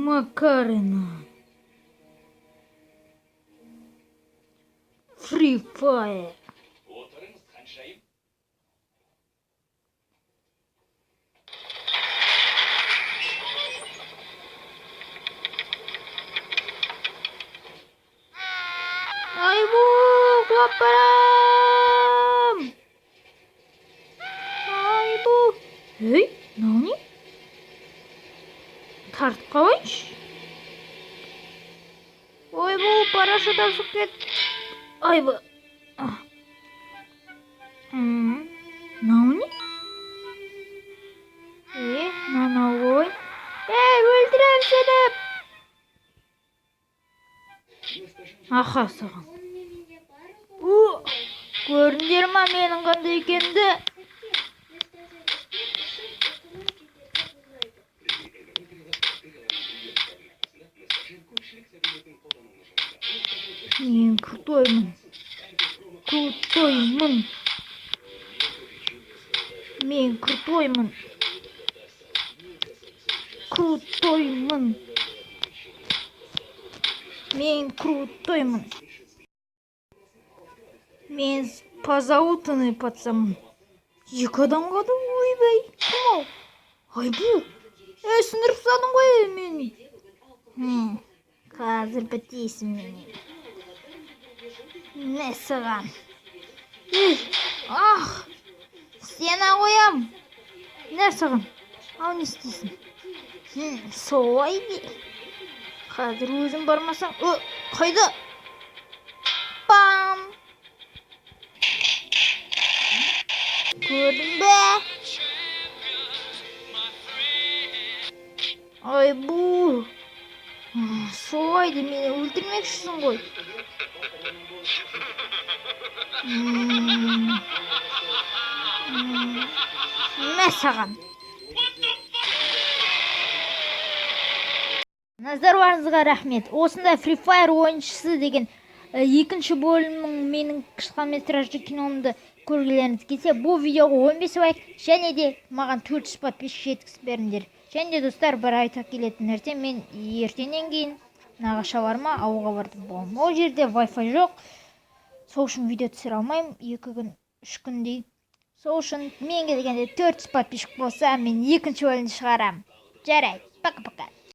Макарена. Free Fire. Ay bu kaparam. Ay bu. Hey, nani? Tart koymuş. Ой bu paraşüt asıp ket. Ay bu. Nani? Nana ой. Öldürem seni. Аха саған. Көрдіңдер ма менің қандай екенді? Мен крутоймын. Мен крутоймын. Мен крутоймын. Мен позаутанный пацан. Екі адамға да ойбай. Кім ол? Ай бұл. Сындырып тастадың ғой мені. Қазір бітейсің мені. Не саған? Сені қоям. Не саған? Ал не істейсің? Солай де. Қазір өзің бармасаң. Қайда? Пам. Көрдің бе? Ай бұл. Солай де мені өлтірмекшісің ғой. Не саған? Назарларыңызға рахмет. Осында Free Fire ойыншысы деген екінші бөлімнің менің қысқаметражды киномды көргілеріңіз келсе, бұл видеоға 15 лайк және де маған 400 подписчик жеткізіп беріңдер. Және де достар, бір айта келетін нәрсе, мен ертеңнен кейін нағашаларыма ауылға бардым болам. Ол жерде Wi-Fi жоқ. Сол үшін видео түсіре алмаймын 2 күн, 3 күндей. Сол үшін мен келгенде 400 подписчик болса, мен екінші бөлімді шығарамын. Жарайды, пока-пока.